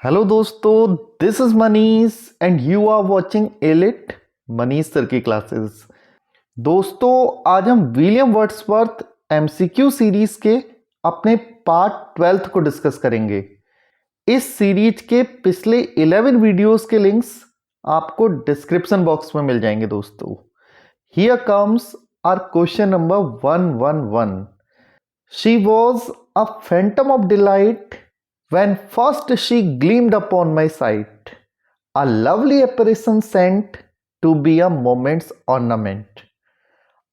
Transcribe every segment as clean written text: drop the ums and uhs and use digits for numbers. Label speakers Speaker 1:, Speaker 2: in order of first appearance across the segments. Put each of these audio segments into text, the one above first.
Speaker 1: Hello दोस्तों, this is Manish and you are watching Elite Manish sir की classes. दोस्तों, आज हम विलियम वर्ड्सवर्थ एमसीक्यू सीरीज के अपने पार्ट 12 को डिस्कस करेंगे। इस सीरीज के पिछले 11 वीडियोस के लिंक्स आपको डिस्क्रिप्शन बॉक्स में मिल जाएंगे। दोस्तों, here comes our question number 111। She was a phantom of delight when first she gleamed upon my sight, a lovely apparition sent to be a moment's ornament।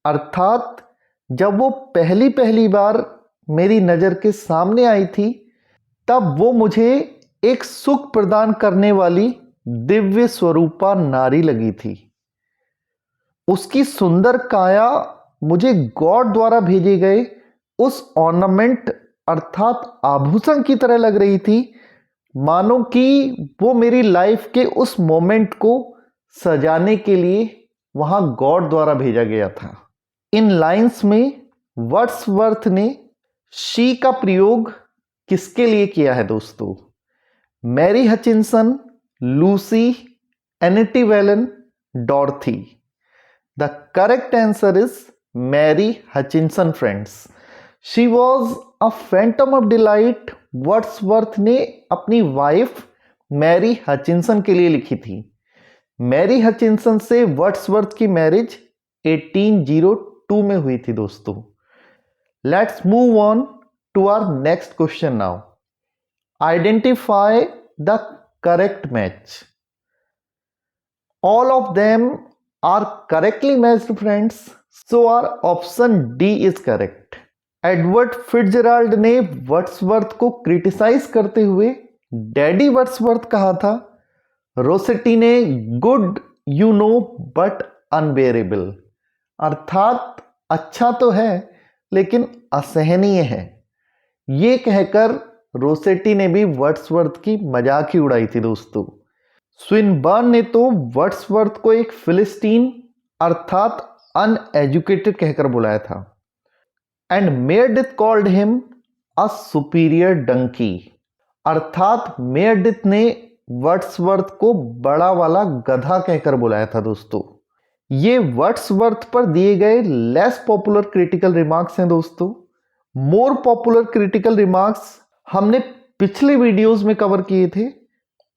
Speaker 1: अर्थात जब वो पहली पहली बार मेरी नज़र के सामने आई थी, तब वो मुझे एक सुख प्रदान करने वाली दिव्य स्वरूपा नारी लगी थी। उसकी सुंदर काया मुझे गॉड द्वारा भेजे गए उस ऑर्नामेंट अर्थात आभूषण की तरह लग रही थी, मानो कि वो मेरी लाइफ के उस मोमेंट को सजाने के लिए वहां गॉड द्वारा भेजा गया था। इन लाइंस में वर्ड्सवर्थ ने शी का प्रयोग किसके लिए किया है दोस्तों? Mary Hutchinson, Lucy, Annette Vallon, Dorothy. The correct answer is Mary Hutchinson friends. She was a phantom of delight Wordsworth ने अपनी वाइफ मैरी हचिंसन के लिए लिखी थी। मैरी हचिंसन से वर्ड्सवर्थ की मैरिज 1802 में हुई थी। दोस्तों, let's move on to our next question now. Identify the correct match. All of them are correctly matched friends, so our option D is correct. Edward Fitzgerald ने Wordsworth को criticise करते हुए daddy Wordsworth कहा था। Rossetti ने good you know but unbearable, अर्थात अच्छा तो है लेकिन असहनीय है। ये कहकर रोसेटी ने भी वर्ड्सवर्थ की मजाक ही उड़ाई थी। दोस्तों, स्विनबर्न ने तो वर्ड्सवर्थ को एक फिलिस्टीन अर्थात अनएजुकेटेड कहकर बुलाया था। And Meredith called him a superior donkey, अर्थात मेयरडिथ ने वर्ड्सवर्थ को बड़ा वाला गधा कहकर बुलाया था। दोस्तों, ये वर्ड्सवर्थ पर दिए गए लेस पॉपुलर क्रिटिकल रिमार्क्स हैं। दोस्तों, मोर पॉपुलर क्रिटिकल रिमार्क्स हमने पिछले वीडियोस में कवर किए थे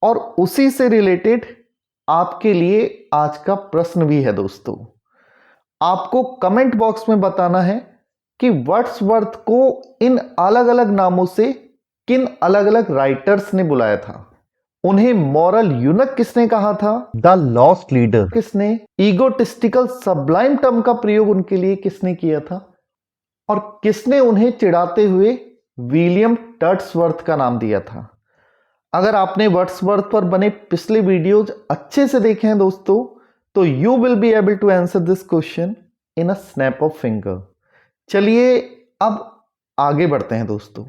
Speaker 1: और उसी से रिलेटेड आपके लिए आज का प्रश्न भी है। दोस्तों, आपको कमेंट बॉक्स में बताना है कि वर्ड्सवर्थ को इन अलग अलग नामों से किन अलग अलग राइटर्स ने बुलाया था। उन्हें मॉरल यूनक किसने कहा था? द लॉस्ट लीडर किसने? ईगोटिस्टिकल सब्लाइम टर्म का प्रयोग उनके लिए किसने किया था? और किसने उन्हें चिढ़ाते हुए विलियम टर्ट्सवर्थ का नाम दिया था? अगर आपने वर्ड्सवर्थ पर बने पिछले वीडियोज अच्छे से देखे हैं दोस्तों, तो you will be able to answer this question in a snap of finger. चलिए अब आगे बढ़ते हैं। दोस्तों,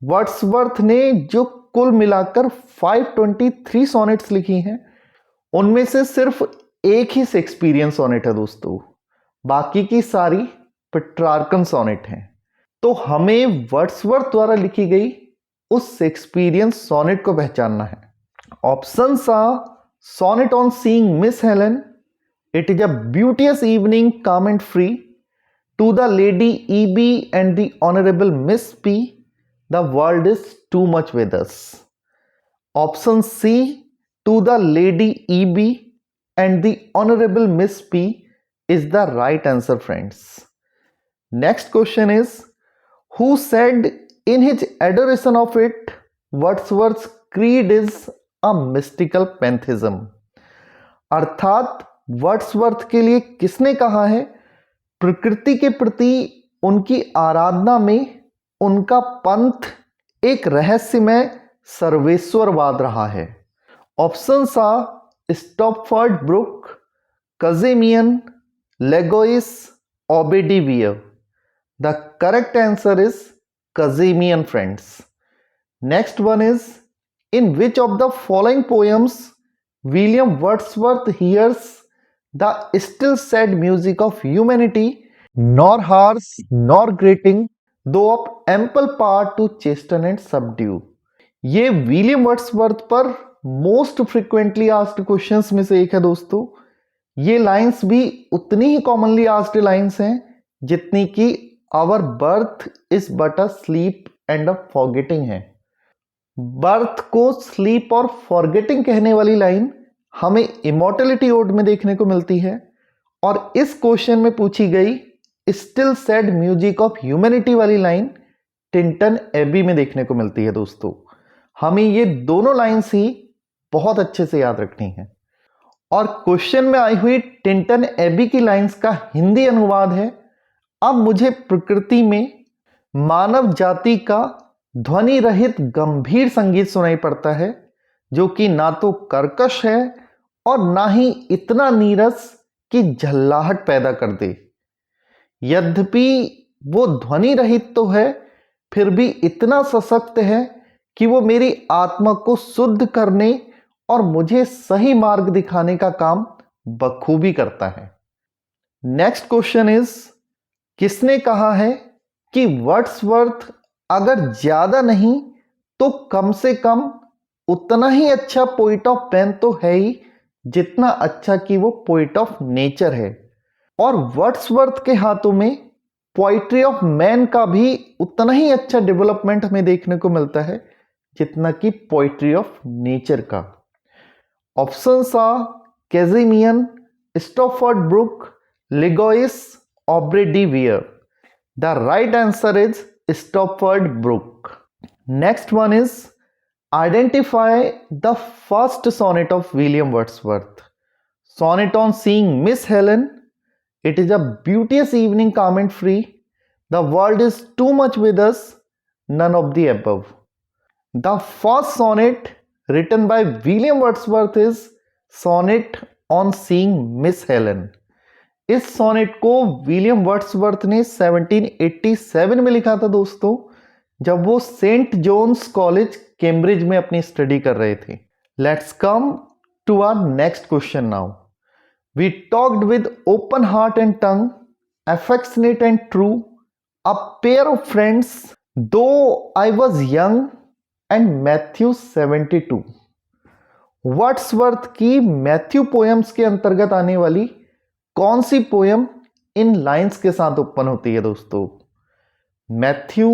Speaker 1: वर्ड्सवर्थ ने जो कुल मिलाकर 523 सोनेट्स लिखी हैं, उनमें से सिर्फ एक ही शेक्सपियरियन सोनेट है। दोस्तों, बाकी की सारी पेट्रार्कन सोनेट हैं। तो हमें वर्ड्सवर्थ द्वारा लिखी गई उस शेक्सपियरियन सोनेट को पहचानना है। Options are sonnet on seeing Miss Helen, it is a beauteous evening calm and free, To the Lady E.B. and the Honorable Miss P, the world is too much with us. Option C, To the Lady E.B. and the Honorable Miss P is the right answer, friends. Next question is, who said in his adoration of it, Wordsworth's creed is a mystical pantheism? अर्थात Wordsworth के लिए किसने कहा है प्रकृति के प्रति उनकी आराधना में उनका पंथ एक रहस्यमय सर्वेश्वरवाद रहा है? Options are Stopford Brooke, Cazamian, Legouis, Aubrey de Vere. The correct answer is Cazamian friends. Next one is, in which of the following poems William Wordsworth hears the still sad music of humanity, nor harsh nor grating, though of ample power to chasten and subdue? ये William Wordsworth पर most frequently asked questions में से एक है दोस्तों। ये lines भी उतनी ही कॉमनली आस्क्ड लाइंस हैं जितनी कि our birth is but a sleep and a forgetting है। बर्थ को स्लीप और फॉरगेटिंग कहने वाली लाइन हमें इमॉर्टलिटी ओड में देखने को मिलती है, और इस क्वेश्चन में पूछी गई still said music of humanity वाली लाइन टिंटन एबी में देखने को मिलती है दोस्तों। हमें ये दोनों लाइंस ही बहुत अच्छे से याद रखनी है। और क्वेश्चन में आई हुई टिंटन एबी की लाइंस का हिंदी अनुवाद है, अब मुझे प्रकृति में मानव जाति का ध्वनि रहित गंभीर संगीत सुनाई पड़ता है, जो कि ना तो कर्कश है और ना ही इतना नीरस कि झल्लाहट पैदा कर दे। यद्यपि वो ध्वनि रहित तो है, फिर भी इतना सशक्त है कि वो मेरी आत्मा को शुद्ध करने और मुझे सही मार्ग दिखाने का काम बखूबी करता है। नेक्स्ट क्वेश्चन इज, किसने कहा है कि वर्ड्सवर्थ अगर ज्यादा नहीं तो कम से कम उतना ही अच्छा पोइट ऑफ पेन तो है ही जितना अच्छा कि वो पोइट ऑफ नेचर है, और वर्ड्सवर्थ के हाथों में पोइट्री ऑफ मैन का भी उतना ही अच्छा डेवलपमेंट हमें देखने को मिलता है जितना कि पोइट्री ऑफ नेचर का। Options are Cazamian, Stopford Brooke, Legouis, Aubrey de Vere. The right answer is Stopford Brooke. Next one is, identify the first sonnet of William Wordsworth. Sonnet on seeing Miss Helen, it is a beauteous evening, calm and free, the world is too much with us, none of the above. The first sonnet written by William Wordsworth is Sonnet on Seeing Miss Helen. इस sonnet को William Wordsworth ने 1787 में लिखा था दोस्तों, जब वो Saint Johns college Cambridge में अपनी स्टडी कर रहे थे। Let's come to our next question now. We talked with open heart and tongue, affectionate and true, a pair of friends, though I was young and Matthew 72. Wordsworth की Matthew poems के अंतर्गत आने वाली कौन सी poem in lines के साथ open होती है दोस्तों? Matthew,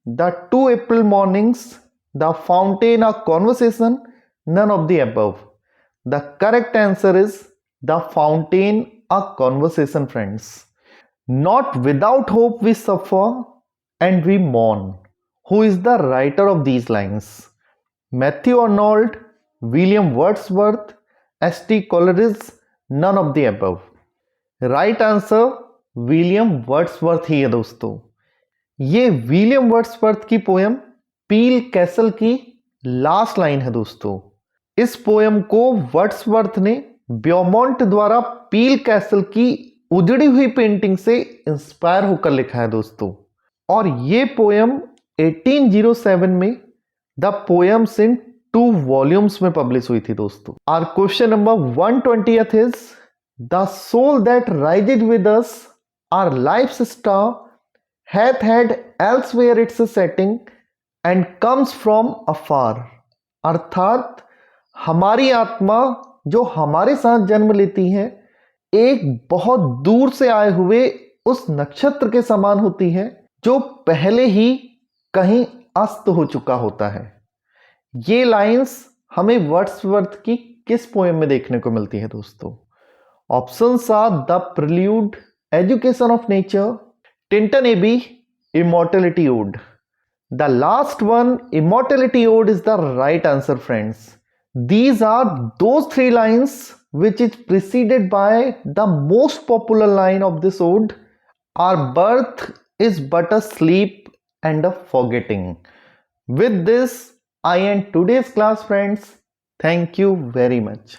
Speaker 1: the 2 April mornings, the fountain, a conversation, none of the above. The correct answer is The Fountain, a Conversation, friends. Not without hope we suffer and we mourn. Who is the writer of these lines? Matthew Arnold, William Wordsworth, S.T. Coleridge, none of the above. Right answer William Wordsworth ही है दोस्तों। ये William Wordsworth की poem Peele Castle की last line है दोस्तों। इस poem को वर्ड्सवर्थ ने ब्योमॉन्ट द्वारा पील कैसल की उजड़ी हुई पेंटिंग से इंस्पायर होकर लिखा है दोस्तों, और ये पोएम 1807 में द पोएम्स इन 2 वॉल्यूम्स में पब्लिश हुई थी दोस्तों। Our question number 120th is, the soul that rises with us our life's star hath had elsewhere its setting and comes from afar। अर्थात हमारी आत्मा जो हमारे साथ जन्म लेती है एक बहुत दूर से आए हुए उस नक्षत्र के समान होती है जो पहले ही कहीं अस्त हो चुका होता है। ये लाइंस हमें वर्ड्सवर्थ की किस पोएम में देखने को मिलती है दोस्तों? Options are the prelude, education of nature, Tintern Abbey, immortality ode. The last one, immortality ode, is the right answer friends. These are those 3 lines which is preceded by the most popular line of this ode, our birth is but a sleep and a forgetting. With this, I end today's class, friends. Thank you very much.